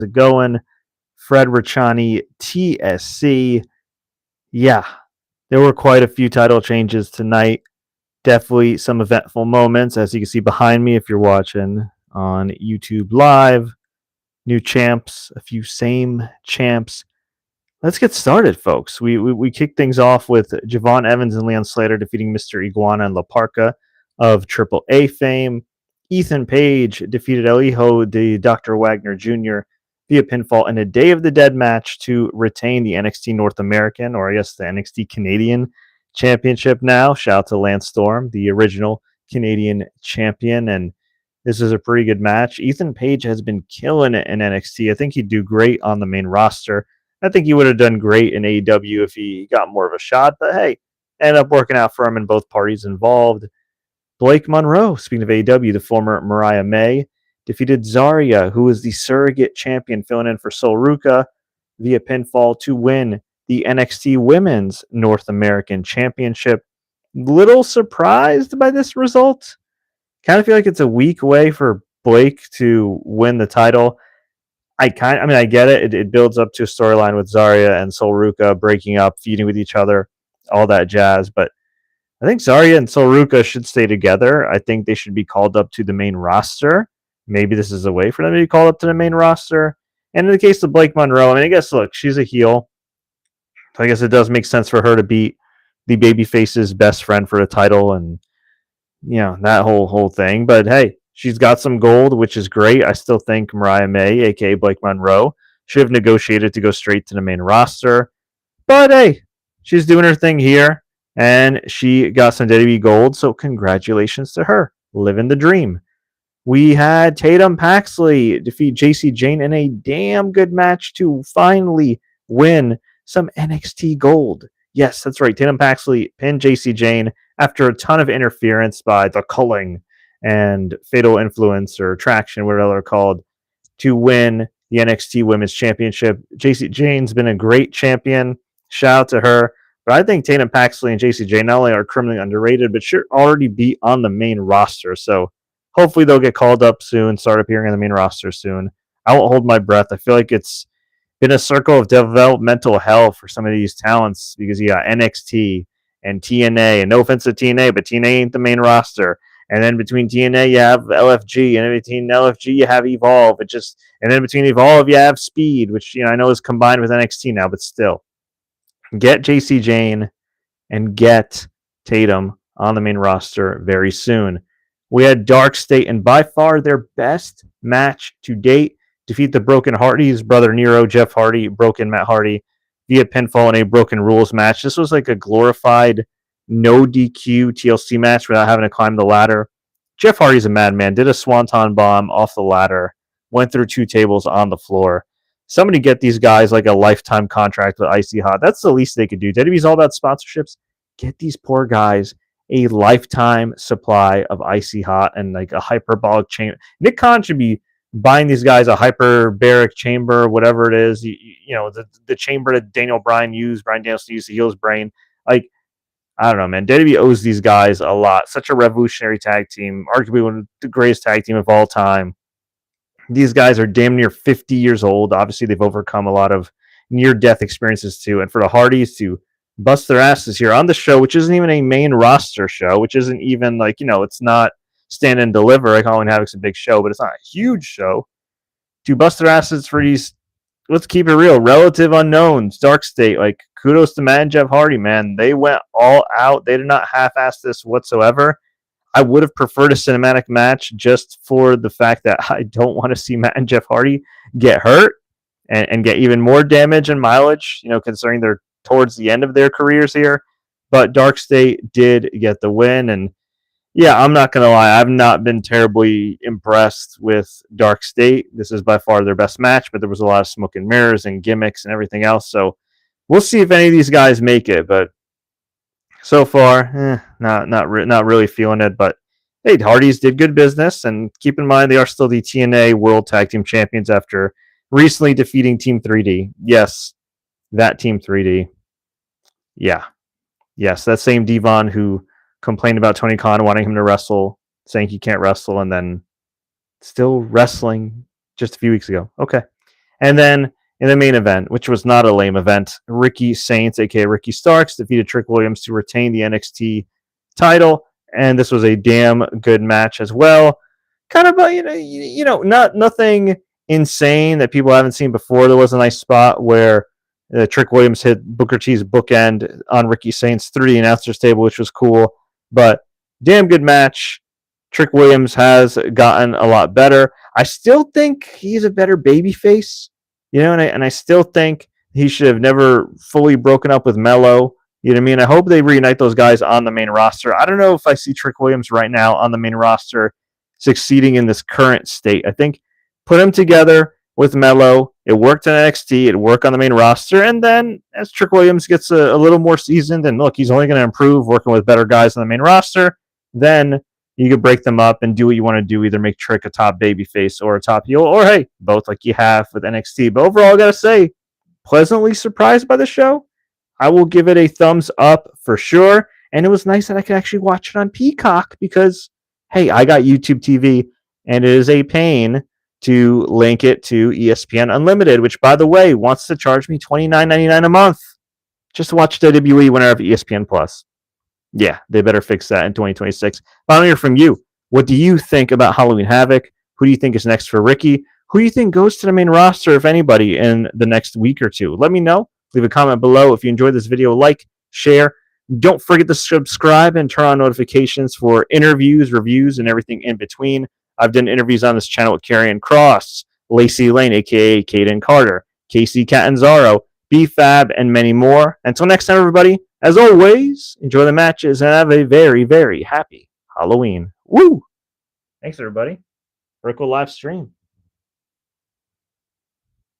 it going? Fred Richani, TSC. Yeah, there were quite a few title changes tonight. Definitely some eventful moments, as you can see behind me if you're watching on YouTube Live. New champs, a few same champs. Let's get started, folks. We kick things off with Javon Evans and Leon Slater defeating Mr. Iguana and La Parka of AAA fame. Ethan Page defeated El Hijo de Dr. Wagner Jr. via pinfall in a Day of the Dead match to retain the NXT North American, or I guess the NXT Canadian Championship now. Shout out to Lance Storm, the original Canadian champion, and this is a pretty good match. Ethan Page has been killing it in NXT. I think he'd do great on the main roster. I think he would have done great in AEW if he got more of a shot, but hey, ended up working out for him in both parties involved. Blake Monroe, speaking of AEW, the former Mariah May, defeated Zaria, who is the surrogate champion filling in for Sol Ruca via pinfall to win the NXT Women's North American Championship. Little surprised by this result. Kind of feel like it's a weak way for Blake to win the title. I get it. It builds up to a storyline with Zaria and Sol Ruca breaking up, feuding with each other, all that jazz. But I think Zaria and Sol Ruca should stay together. I think they should be called up to the main roster. Maybe this is a way for them to be called up to the main roster. And in the case of Blake Monroe, I guess, look, she's a heel. So I guess it does make sense for her to beat the babyface's best friend for the title and, that whole thing. But hey, she's got some gold, which is great. I still think Mariah May, a.k.a. Blake Monroe, should have negotiated to go straight to the main roster. But hey, she's doing her thing here, and she got some WWE gold, so congratulations to her. Living the dream. We had Tatum Paxley defeat JC Jane in a damn good match to finally win some NXT gold. Yes, that's right. Tatum Paxley pinned JC Jane after a ton of interference by the Culling and Fatal Influence or Traction, whatever they're called, to win the NXT Women's Championship. JC Jane's been a great champion. Shout out to her. But I think Tatum Paxley and JC Jane not only are criminally underrated, but should already be on the main roster. So hopefully they'll get called up soon, start appearing on the main roster soon. I won't hold my breath. I feel like it's been a circle of developmental hell for some of these talents because you got NXT and TNA, and no offense to TNA, but TNA ain't the main roster. And then between TNA, you have LFG, and in between LFG, you have Evolve. And then between Evolve, you have Speed, which I know is combined with NXT now, but still, get JC Jane and get Tatum on the main roster very soon. We had Dark State, and by far their best match to date, defeat the Broken Hardys, Brother Nero, Jeff Hardy, Broken Matt Hardy, via pinfall in a Broken Rules match. This was like a glorified no DQ TLC match without having to climb the ladder. Jeff Hardy's a madman, did a swanton bomb off the ladder, went through 2 tables on the floor. Somebody get these guys like a lifetime contract with Icy Hot. That's the least they could do. WWE's all about sponsorships. Get these poor guys a lifetime supply of Icy Hot and like a hyperbolic chamber. Nick Khan should be buying these guys a hyperbaric chamber, whatever it is, the chamber that Brian Danielson used to heal his brain. Like, I don't know, man. WWE owes these guys a lot. Such a revolutionary tag team, arguably one of the greatest tag team of all time. These guys are damn near 50 years old. Obviously, they've overcome a lot of near-death experiences too. And for the Hardys to bust their asses here on the show, which isn't even a main roster show, which isn't even like, it's not Stand and Deliver. Like Halloween Havoc's a big show, but it's not a huge show. To bust their asses for these, let's keep it real, relative unknowns, Dark State, like kudos to Matt and Jeff Hardy, man. They went all out. They did not half-ass this whatsoever. I would have preferred a cinematic match just for the fact that I don't want to see Matt and Jeff Hardy get hurt and get even more damage and mileage, considering they're towards the end of their careers here. But Dark State did get the win, and yeah, I'm not going to lie. I've not been terribly impressed with Dark State. This is by far their best match, but there was a lot of smoke and mirrors and gimmicks and everything else. So we'll see if any of these guys make it. But so far, not really feeling it. But hey, Hardys did good business. And keep in mind, they are still the TNA World Tag Team Champions after recently defeating Team 3D. Yes, that Team 3D. Yeah. Yes, that same Devon who complained about Tony Khan wanting him to wrestle, saying he can't wrestle, and then still wrestling just a few weeks ago. Okay. And then in the main event, which was not a lame event, Ricky Saints, aka Ricky Starks, defeated Trick Williams to retain the NXT title, and this was a damn good match as well. Kind of, not nothing insane that people haven't seen before. There was a nice spot where Trick Williams hit Booker T's bookend on Ricky Saints through the announcer's table, which was cool. But damn good match. Trick Williams has gotten a lot better. I still think he's a better babyface, and I still think he should have never fully broken up with Mello. You know what I mean? I hope they reunite those guys on the main roster. I don't know if I see Trick Williams right now on the main roster succeeding in this current state. I think put him together with Mello. It worked in NXT. It worked on the main roster. And then as Trick Williams gets a little more seasoned, and look, he's only going to improve working with better guys on the main roster, then you could break them up and do what you want to do, either make Trick a top babyface or a top heel, or hey, both like you have with NXT. But overall, I got to say, pleasantly surprised by the show. I will give it a thumbs up for sure. And it was nice that I could actually watch it on Peacock because, hey, I got YouTube TV, and it is a pain to link it to ESPN Unlimited, which, by the way, wants to charge me $29.99 a month just to watch WWE when I have ESPN Plus. Yeah, they better fix that in 2026. I want to hear from you. What do you think about Halloween Havoc? Who do you think is next for Ricky? Who do you think goes to the main roster, if anybody, in the next week or two? Let me know. Leave a comment below. If you enjoyed this video, like, share. Don't forget to subscribe and turn on notifications for interviews, reviews, and everything in between. I've done interviews on this channel with Karrion Kross, Lacey Lane, a.k.a. Kaden Carter, Casey Catanzaro, B-Fab, and many more. Until next time, everybody, as always, enjoy the matches and have a very, very happy Halloween. Woo! Thanks, everybody. Vertical live stream.